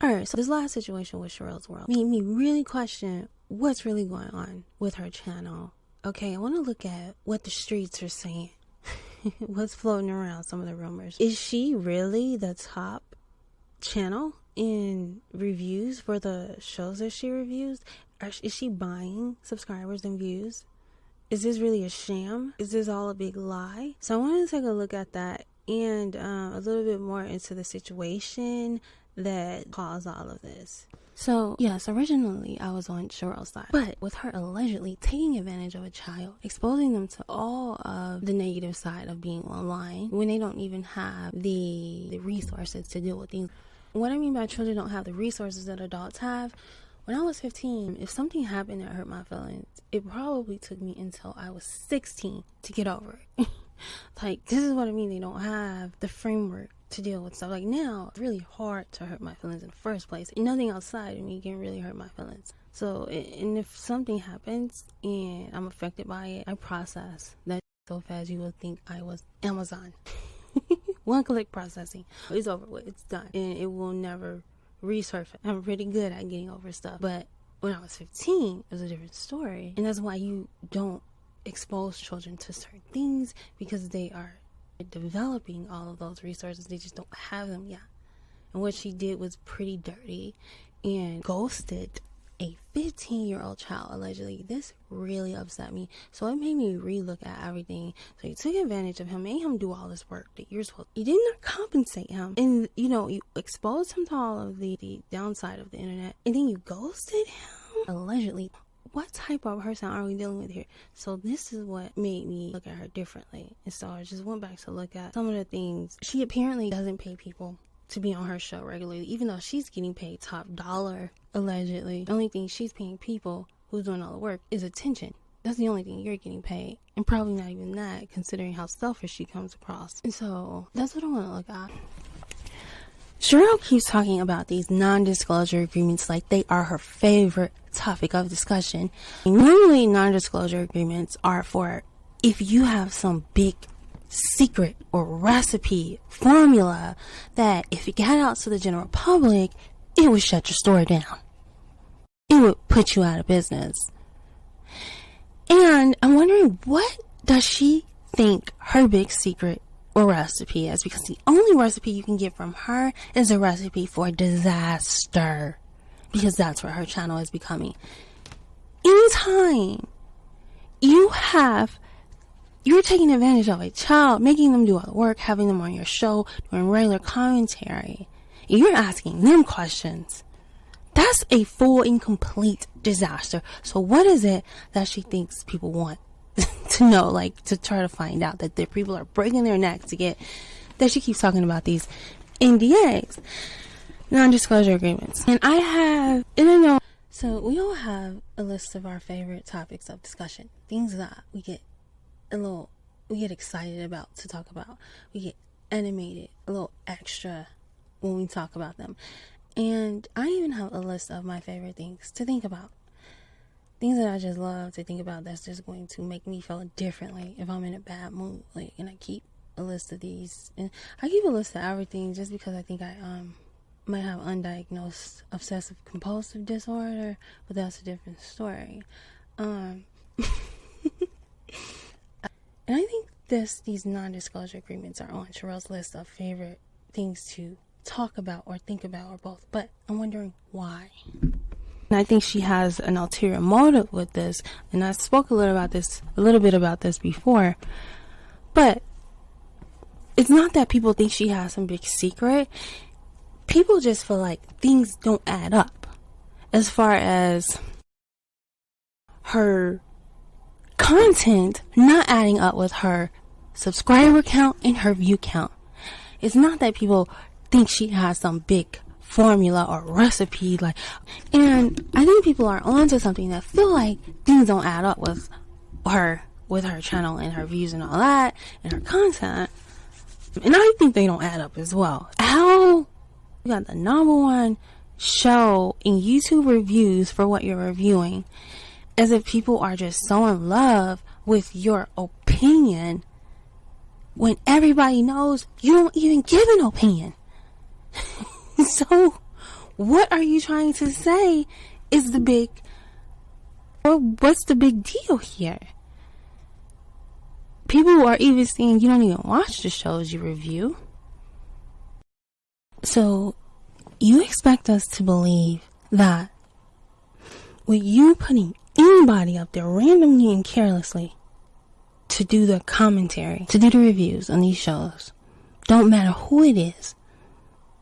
Alright, so this last situation with Sharrell's World made me really question what's really going on with her channel. Okay, I want to look at what the streets are saying. What's floating around, some of the rumors. Is she really the top channel in reviews for the shows that she reviews? Is she buying subscribers and views? Is this really a sham? Is this all a big lie? So I wanted to take a look at that and a little bit more into the situation that caused all of this. So yes, originally I was on Sharrell's side, but with her allegedly taking advantage of a child, exposing them to all of the negative side of being online when they don't even have the resources to deal with things. What I mean by children don't have the resources that adults have, when I was 15, if something happened that hurt my feelings, it probably took me until I was 16 to get over it. Like, this is what I mean, they don't have the framework to deal with stuff. Like now, it's really hard to hurt my feelings in the first place. Nothing outside of me can really hurt my feelings. So, and if something happens and I'm affected by it, I process that so fast you would think I was Amazon. One click processing. It's over with. It's done. And it will never resurface. I'm pretty good at getting over stuff. But when I was 15, it was a different story. And that's why you don't expose children to certain things, because they are developing all of those resources. They just don't have them yet. And what she did was pretty dirty and ghosted a 15-year-old child allegedly. This really upset me, so it made me relook at everything. So you took advantage of him, made him do all this work that you're supposed to. You did not compensate him, and you exposed him to all of the downside of the internet, and then you ghosted him allegedly. What type of person are we dealing with here? So this is what made me look at her differently. And so I just went back to look at some of the things. She apparently doesn't pay people to be on her show regularly, even though she's getting paid top dollar, allegedly. The only thing she's paying people who's doing all the work is attention. That's the only thing you're getting paid. And probably not even that, considering how selfish she comes across. And so that's what I want to look at. Sharrell keeps talking about these non-disclosure agreements like they are her favorite topic of discussion. Normally, non-disclosure agreements are for if you have some big secret or recipe formula that if it got out to the general public, it would shut your store down. It would put you out of business. And I'm wondering, what does she think her big secret or recipe is? Because the only recipe you can get from her is a recipe for disaster, because that's what her channel is becoming. Anytime you're taking advantage of a child, making them do all the work, having them on your show, doing regular commentary, and you're asking them questions, that's a full and complete disaster. So what is it that she thinks people want to know, like to try to find out that the people are breaking their necks to get, that she keeps talking about these NDAs, non-disclosure agreements. And I know, so we all have a list of our favorite topics of discussion, things that we get excited about to talk about. We get animated, a little extra when we talk about them. And I even have a list of my favorite things to think about. Things that I just love to think about that's just going to make me feel differently if I'm in a bad mood. Like, and I keep a list of these. And I keep a list of everything just because I think I might have undiagnosed obsessive compulsive disorder, but that's a different story. And I think these non-disclosure agreements are on Sharrell's list of favorite things to talk about or think about, or both. But I'm wondering why. And I think she has an ulterior motive with this. And I spoke a little bit about this before. But it's not that people think she has some big secret. People just feel like things don't add up as far as her content not adding up with her subscriber count and her view count. It's not that people think she has some big formula or recipe, and I think people are onto something that feel like things don't add up with her channel and her views and all that and her content. And I think they don't add up as well. How you got the #1 show in YouTube reviews for what you're reviewing, as if people are just so in love with your opinion when everybody knows you don't even give an opinion. So what are you trying to say is the big, or what's the big deal here? People are even saying you don't even watch the shows you review. So you expect us to believe that with you putting anybody up there randomly and carelessly to do the commentary, to do the reviews on these shows, don't matter who it is,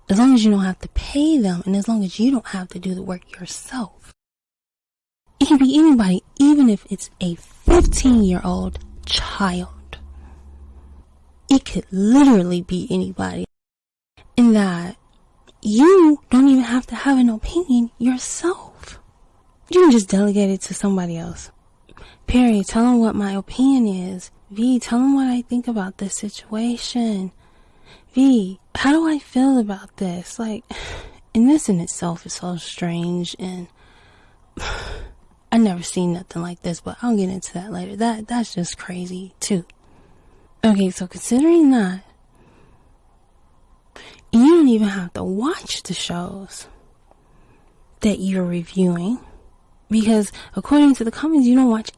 as long as you don't have to pay them and as long as you don't have to do the work yourself. It can be anybody, even if it's a 15-year-old child. It could literally be anybody. In that you don't even have to have an opinion yourself. You can just delegate it to somebody else. Perry, tell them what my opinion is. V, tell them what I think about this situation. V, how do I feel about this? Like, and this in itself is so strange, and I never seen nothing like this, but I'll get into that later. That's just crazy too. Okay, so considering that, you don't even have to watch the shows that you're reviewing, because according to the comments, you don't watch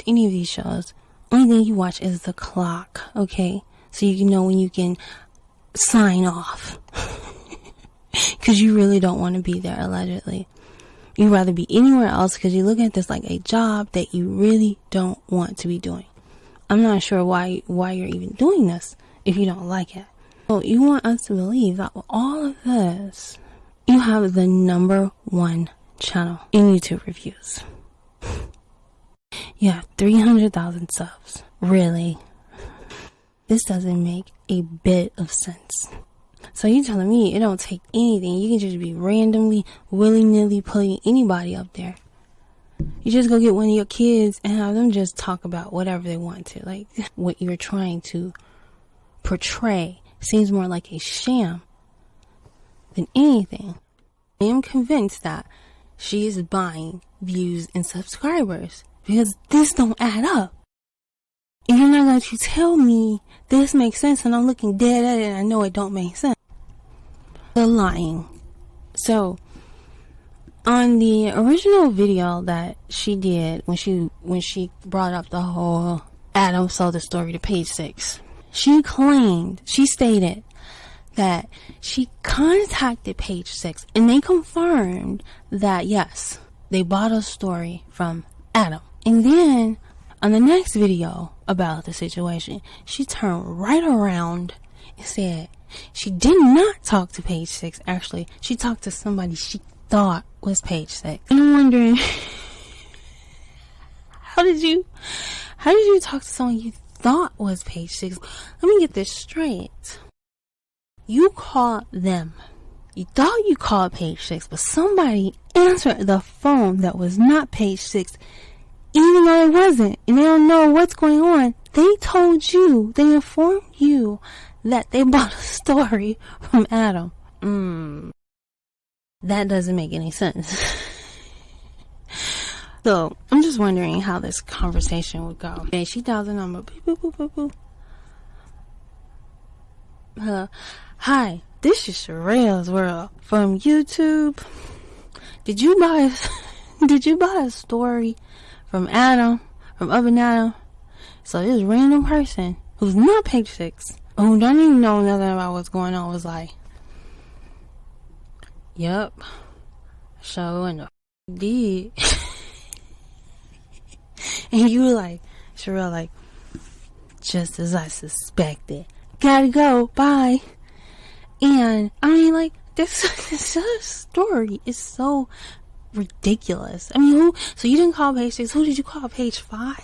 any of these shows. Only thing you watch is the clock, okay? So you can know when you can sign off. Because you really don't want to be there, allegedly. You'd rather be anywhere else because you look at this like a job that you really don't want to be doing. I'm not sure why you're even doing this if you don't like it. So you want us to believe that with all of this, you have the #1 channel in YouTube reviews. You have 300,000 subs. Really? This doesn't make a bit of sense. So you telling me it don't take anything. You can just be randomly, willy-nilly putting anybody up there. You just go get one of your kids and have them just talk about whatever they want to. Like, what you're trying to portray seems more like a sham than anything. I am convinced that she is buying views and subscribers because this don't add up. And you're not going to tell me this makes sense and I'm looking dead at it and I know it don't make sense. They're lying. So, on the original video that she did when she brought up the whole Adam sold the story to Page 6, she stated that she contacted Page 6 and they confirmed that yes, they bought a story from Adam. And then on the next video about the situation, she turned right around and said she did not talk to Page 6. Actually, she talked to somebody she thought was Page 6. And I'm wondering, how did you talk to someone you thought was Page 6? Let me get this straight. You called them. You thought you called Page 6, but somebody answered the phone that was not Page 6, even though it wasn't, and they don't know what's going on. They told you, they informed you that they bought a story from Adam. That doesn't make any sense. So, I'm just wondering how this conversation would go. Okay, she dials the number. Boop, boop, boop, boop, boop. Hello. Hi, this is Sharrell's World from YouTube. Did you buy a story from Adam, from Up and Adam? So this random person who's not Page 6, who don't even know nothing about what's going on, was like, "Yep, so and the did." And you were like, Sharrell, like, just as I suspected. Gotta go, bye. And I mean, like, this story is so ridiculous. I mean, so you didn't call Page 6, who did you call? Page 5?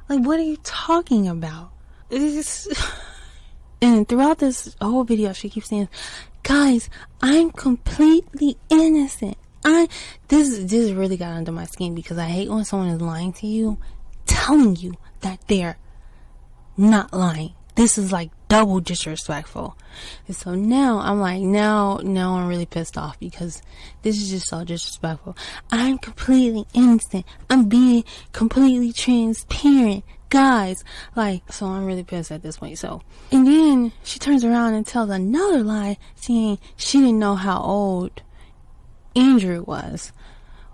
Like, what are you talking about? And throughout this whole video, she keeps saying, guys, I'm completely innocent. This really got under my skin because I hate when someone is lying to you, telling you that they're not lying. This is like double disrespectful. And so now I'm like, now I'm really pissed off because this is just so disrespectful. I'm completely innocent. I'm being completely transparent, guys. Like, so I'm really pissed at this point. So, and then she turns around and tells another lie saying she didn't know how old Andrew was.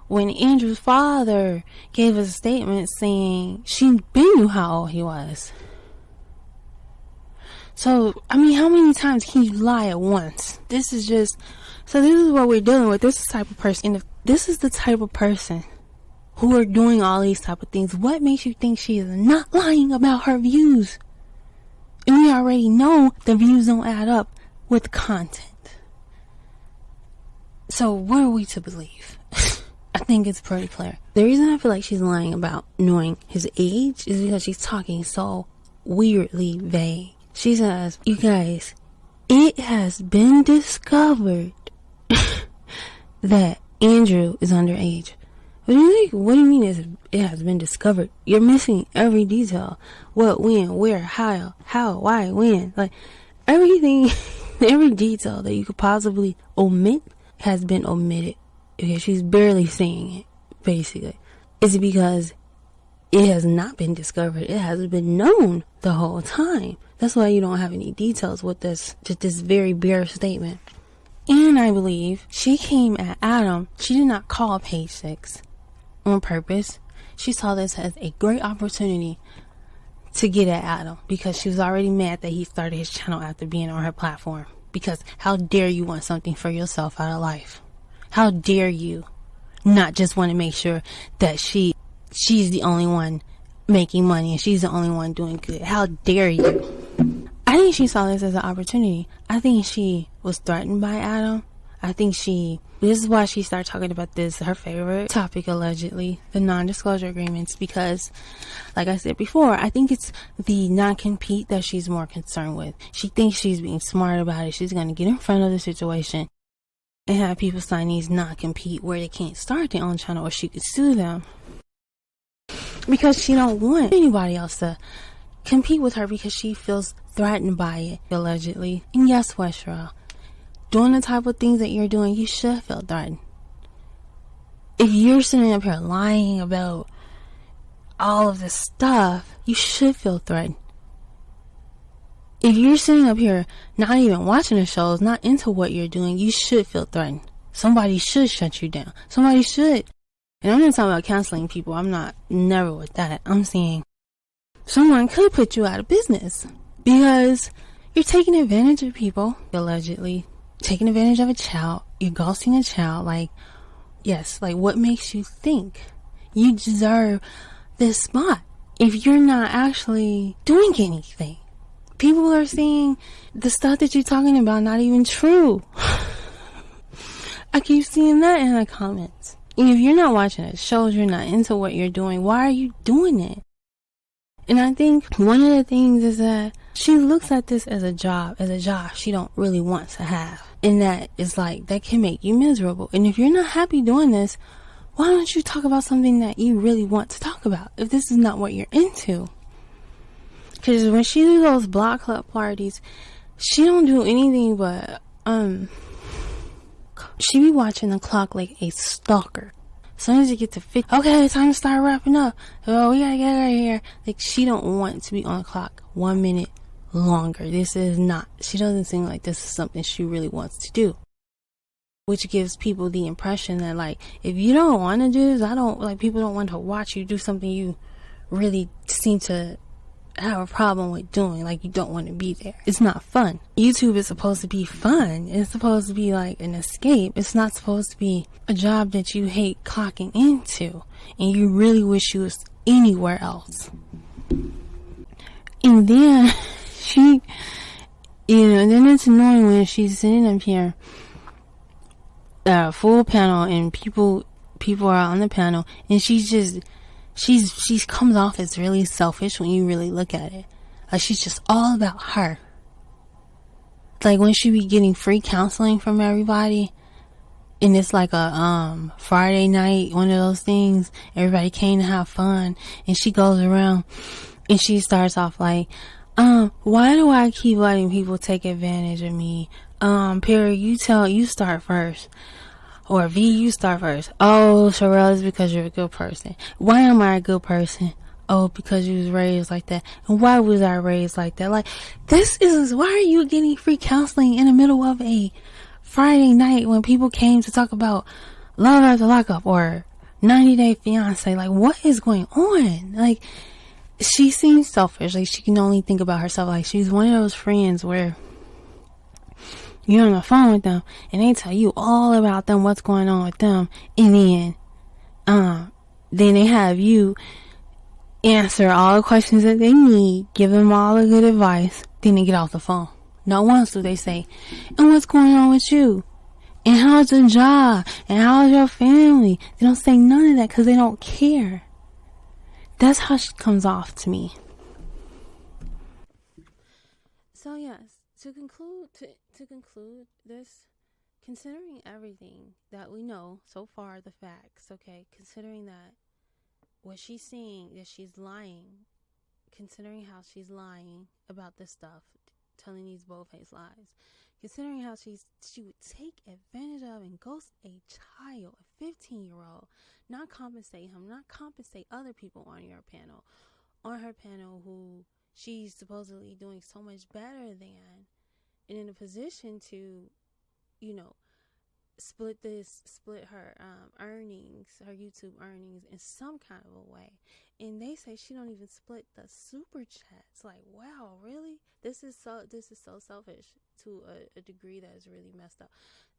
When Andrew's father gave us a statement saying she been knew how old he was. So, I mean, how many times can you lie at once? This is what we're dealing with. This is the type of person. If this is the type of person who are doing all these type of things, what makes you think she is not lying about her views? And we already know the views don't add up with content. So, what are we to believe? I think it's pretty clear. The reason I feel like she's lying about knowing his age is because she's talking so weirdly vague. She says, you guys, it has been discovered that Andrew is underage. What do you mean it has been discovered? You're missing every detail. What, when, where, how, why, when. Like, everything, every detail that you could possibly omit has been omitted. Okay, she's barely saying it, basically. Is it because it has not been discovered? It hasn't been known the whole time. That's why you don't have any details with this, just this very bare statement. And I believe she came at Adam. She did not call Page 6 on purpose. She saw this as a great opportunity to get at Adam because she was already mad that he started his channel after being on her platform. Because how dare you want something for yourself out of life? How dare you not just want to make sure that she's the only one making money and she's the only one doing good? How dare you? I think she saw this as an opportunity. I think she was threatened by Adam. This is why she started talking about this, her favorite topic allegedly, the non-disclosure agreements, because like I said before, I think it's the non-compete that she's more concerned with. She thinks she's being smart about it. She's going to get in front of the situation and have people sign these non-compete where they can't start their own channel, or she could sue them because she don't want anybody else to compete with her because she feels threatened by it, allegedly. And guess what, Sharrell? Doing the type of things that you're doing, you should feel threatened. If you're sitting up here lying about all of this stuff, you should feel threatened. If you're sitting up here not even watching the shows, not into what you're doing, you should feel threatened. Somebody should shut you down. Somebody should. And I'm not talking about canceling people. I'm never with that. I'm saying someone could put you out of business because you're taking advantage of people, allegedly. Taking advantage of a child. You're ghosting a child. Like, yes, like what makes you think you deserve this spot if you're not actually doing anything? People are saying the stuff that you're talking about not even true. I keep seeing that in the comments. And if you're not watching it, shows you're not into what you're doing, why are you doing it? And I think one of the things is that she looks at this as a job she don't really want to have. And that is like, that can make you miserable. And if you're not happy doing this, why don't you talk about something that you really want to talk about if this is not what you're into? Because when she do those block club parties, she don't do anything but, she be watching the clock like a stalker. As soon as you get to 50, okay, it's time to start wrapping up. Oh, we gotta get out of here. Like, she don't want to be on the clock 1 minute longer. She doesn't seem like this is something she really wants to do. Which gives people the impression that, like, if you don't want to do this, people don't want to watch you do something you really seem to have a problem with doing, like you don't want to be there. It's not fun. YouTube is supposed to be fun. It's supposed to be like an escape. It's not supposed to be a job that you hate clocking into and you really wish you was anywhere else. And then and then it's annoying when she's sitting up here full panel and people are on the panel and she comes off as really selfish when you really look at it. Like, she's just all about her. Like, when she be getting free counseling from everybody, and it's like a Friday night, one of those things, everybody came to have fun, and she goes around, and she starts off like, why do I keep letting people take advantage of me? Perry, you start first. Or V, you start first. Oh, Sharrell, it's because you're a good person. Why am I a good person? Oh, because you was raised like that. And why was I raised like that? Like, why are you getting free counseling in the middle of a Friday night when people came to talk about Love After Lockup or 90 Day Fiance. Like, what is going on? Like, she seems selfish. Like, she can only think about herself. Like, she's one of those friends where you're on the phone with them and they tell you all about them, what's going on with them, and then they have you answer all the questions that they need, give them all the good advice, then they get off the phone. Not once do they say, and what's going on with you? And how's your job? And how's your family? They don't say none of that because they don't care. That's how she comes off to me. So yes, to conclude this, considering everything that we know so far, the facts, okay, considering that what she's saying, that she's lying, considering how she's lying about this stuff, telling these bold-faced lies, considering how she would take advantage of and ghost a child, a 15-year-old, not compensate him, not compensate other people on her panel who she's supposedly doing so much better than, and in a position to, split her earnings, her YouTube earnings in some kind of a way. And they say she don't even split the super chats. Like, wow, really? This is so selfish to a degree that is really messed up.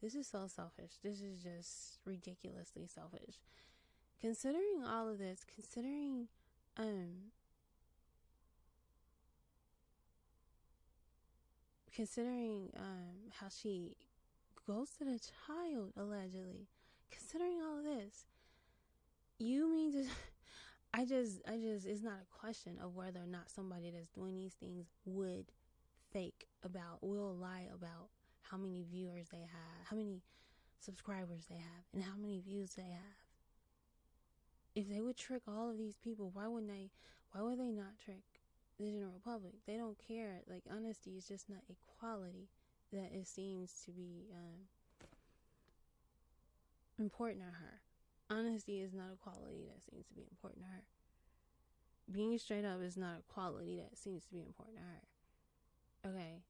This is so selfish. This is just ridiculously selfish. Considering all of this, considering how she ghosted a child, allegedly. Considering all of this, you mean to... I just, it's not a question of whether or not somebody that's doing these things will lie about how many viewers they have, how many subscribers they have, and how many views they have. If they would trick all of these people, why would they not trick the general public? They don't care. Like, honesty is just not a quality that it seems to be important to her. Honesty is not a quality that seems to be important to her. Being straight up is not a quality that seems to be important to her. Okay.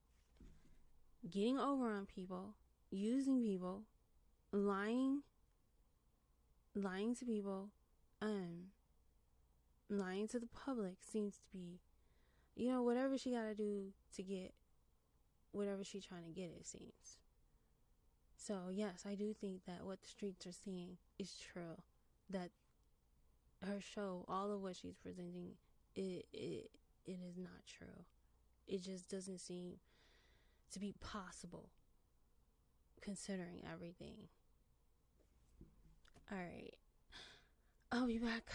Getting over on people, using people, lying to people, lying to the public seems to be, whatever she gotta do to get whatever she's trying to get, it seems. So yes, I do think that what the streets are seeing is true. That her show, all of what she's presenting, it is not true. It just doesn't seem to be possible, considering everything. Alright, I'll be back